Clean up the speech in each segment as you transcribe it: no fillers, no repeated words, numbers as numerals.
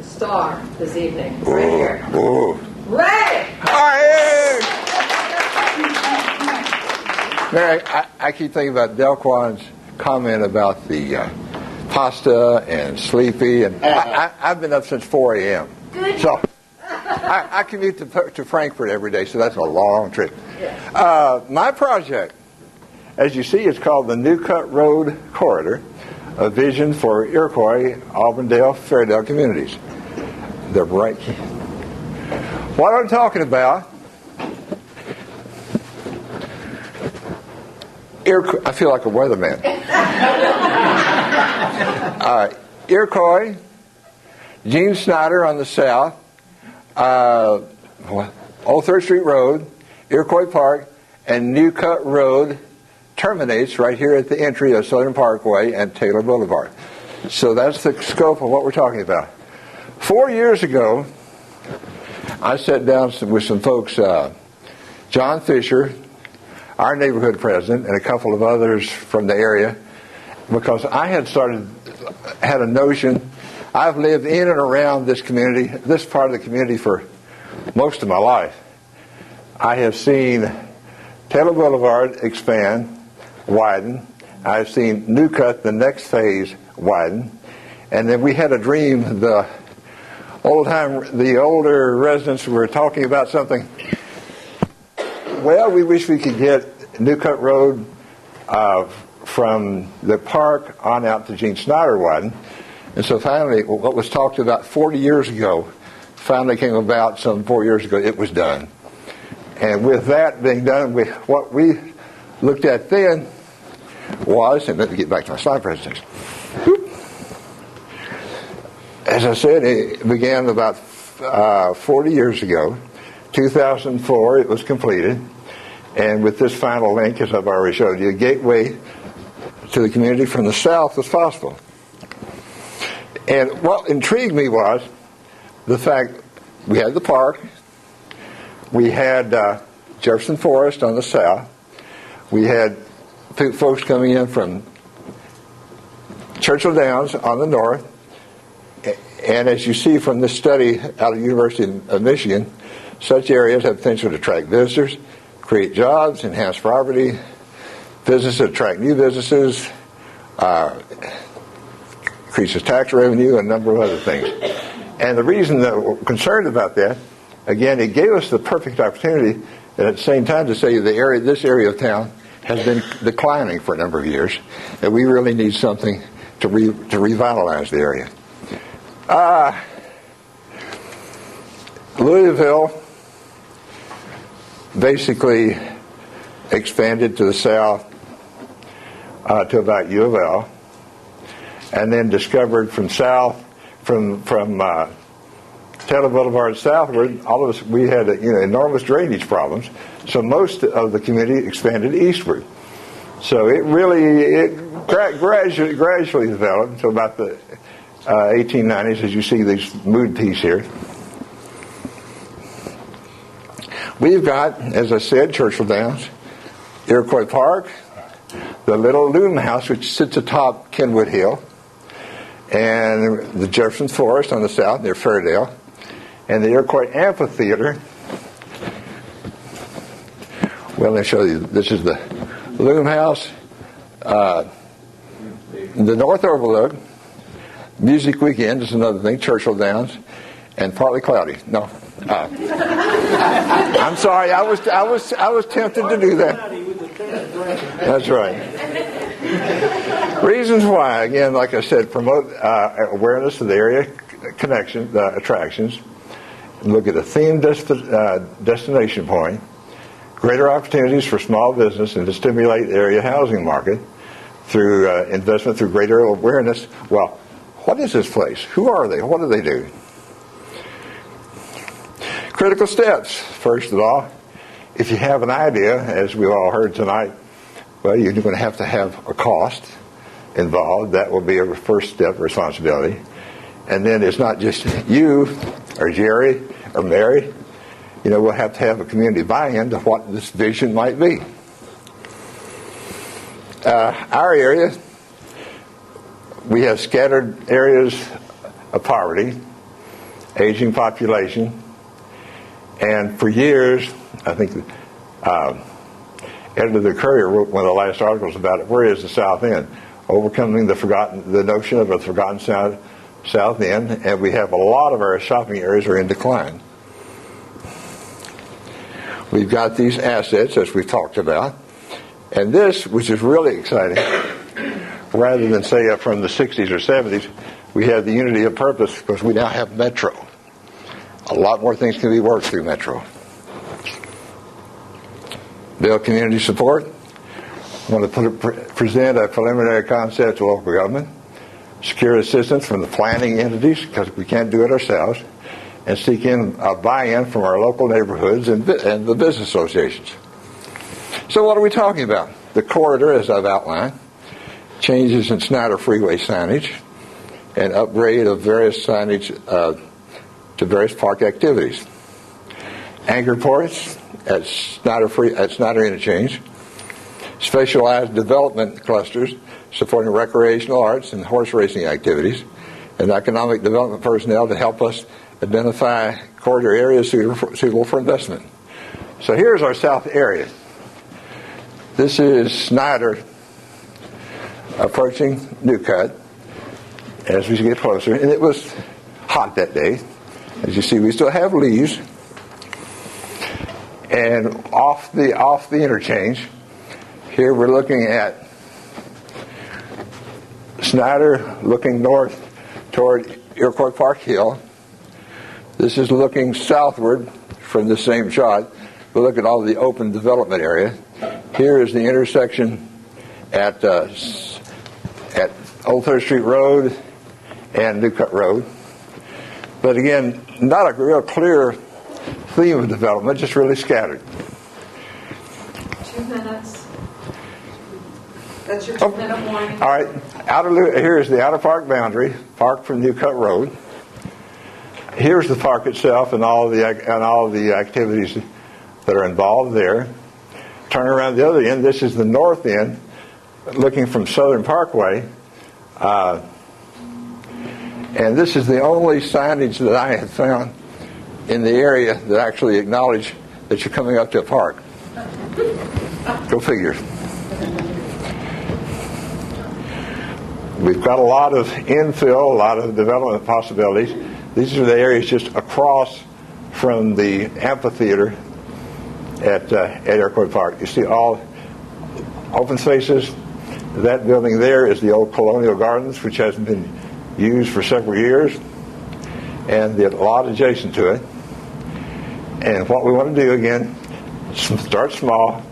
the star this evening. Right here. Ooh. Ray! Mary, I keep thinking about Delquan's comment about the pasta and sleepy, and I've been up since 4 a.m. Good. So I commute to Frankfurt every day, so that's a long trip. Yeah. My project, as you see, is called the New Cut Road Corridor, a vision for Iroquois, Auburndale, Fairdale communities. They're right. What I'm talking about, I feel like a weatherman. Iroquois, Gene Snyder on the south, Old 3rd Street Road, Iroquois Park, and New Cut Road terminates right here at the entry of Southern Parkway and Taylor Boulevard. So that's the scope of what we're talking about. 4 years ago, I sat down with some folks, John Fisher, our neighborhood president, and a couple of others from the area, because I had a notion. I've lived in and around this community, this part of the community, for most of my life. I have seen Taylor Boulevard expand, widen. I've seen New Cut, the next phase, widen. And then we had a dream. The older residents were talking about something. Well, we wish we could get New Cut Road from the park on out to Gene Snyder widen. And so finally, what was talked about 40 years ago finally came about some 4 years ago. It was done. And with that being done, what we looked at then was, and let me get back to my slide presentation. As I said, it began about 40 years ago. 2004, it was completed. And with this final link, as I've already showed you, a gateway to the community from the south was possible. And what intrigued me was the fact we had the park, we had Jefferson Forest on the south, we had folks coming in from Churchill Downs on the north, and as you see from this study out of the University of Michigan, such areas have potential to attract visitors, create jobs, enhance property, businesses attract new businesses, increases tax revenue, and a number of other things. And the reason that we're concerned about that, again, it gave us the perfect opportunity, and at the same time, to say this area of town has been declining for a number of years, and we really need something to revitalize the area. Louisville basically expanded to the south to about U of L, and then discovered from Taylor Boulevard southward, all of us, we had enormous drainage problems. So most of the community expanded eastward. So it gradually developed until about the 1890s, as you see these mood piece here. We've got, as I said, Churchill Downs, Iroquois Park, the little loom house which sits atop Kenwood Hill, and the Jefferson Forest on the south near Fairdale, and the Iroquois Amphitheater. Well, let me show you. This is the loom house, the North Overlook, Music Weekend is another thing, Churchill Downs, and partly cloudy. No. I'm sorry, I was tempted to do that. That's right. Reasons why, again, like I said, promote awareness of the area, connection, attractions, look at a themed destination point, greater opportunities for small business, and to stimulate the area housing market through investment, through greater awareness. Well, what is this place? Who are they? What do they do? Critical steps. First of all, if you have an idea, as we've all heard tonight, well, you're going to have a cost involved. That will be a first step of responsibility. And then it's not just you or Jerry or Mary. We'll have to have a community buy-in to what this vision might be. Our area, we have scattered areas of poverty. aging population. And for years, I think editor of the Courier wrote one of the last articles about it. Where is the South End? Overcoming the notion of a forgotten South End, and we have a lot of our shopping areas are in decline. We've got these assets, as we've talked about, and this, which is really exciting, rather than say up from the 60s or 70s, we have the unity of purpose because we now have Metro. A lot more things can be worked through Metro. Build community support. I want to present a preliminary concept to local government. Secure assistance from the planning entities because we can't do it ourselves. And seek in a buy-in from our local neighborhoods and the business associations. So what are we talking about? The corridor, as I've outlined, changes in Snyder Freeway signage, and upgrade of various signage to various park activities. Anchor ports at Snyder Interchange. Specialized development clusters supporting recreational arts and horse racing activities. And economic development personnel to help us identify corridor areas suitable for investment. So here's our south area. This is Snyder approaching New Cut as we get closer. And it was hot that day. As you see, we still have leaves. And off the interchange, here we're looking at Snyder looking north toward Iroquois Park Hill. This is looking southward from the same shot. We look at all the open development area. Here is the intersection at Old 3rd Street Road and New Cut Road. But again, not a real clear theme of development, just really scattered. 2 minutes. That's your 2-minute warning. All right, here is the outer park boundary, park from New Cut Road. Here's the park itself and all the activities that are involved there. Turn around the other end. This is the north end, looking from Southern Parkway. And this is the only signage that I have found in the area that actually acknowledge that you're coming up to a park. Go figure. We've got a lot of infill, a lot of development possibilities. These are the areas just across from the amphitheater at Iroquois Park. You see all open spaces. That building there is the old Colonial Gardens, which hasn't been used for several years, and the lot adjacent to it. And what we want to do again, start small.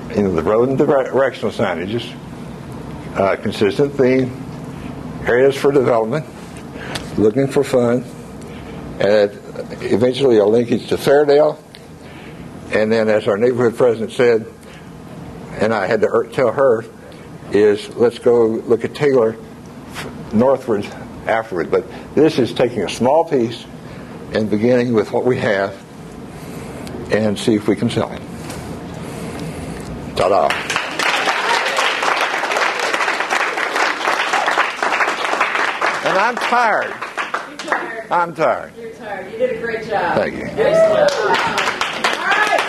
The road and directional signages, consistent theme, areas for development, looking for fun, and eventually a linkage to Fairdale. And then, as our neighborhood president said, and I had to tell her, is let's go look at Taylor northward afterward. But this is taking a small piece and beginning with what we have and see if we can sell it. Ta-da. And I'm tired. You're tired. I'm tired. You're tired. You did a great job. Thank you. Excellent. All right.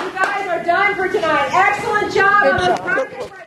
You guys are done for tonight. Excellent job on the project.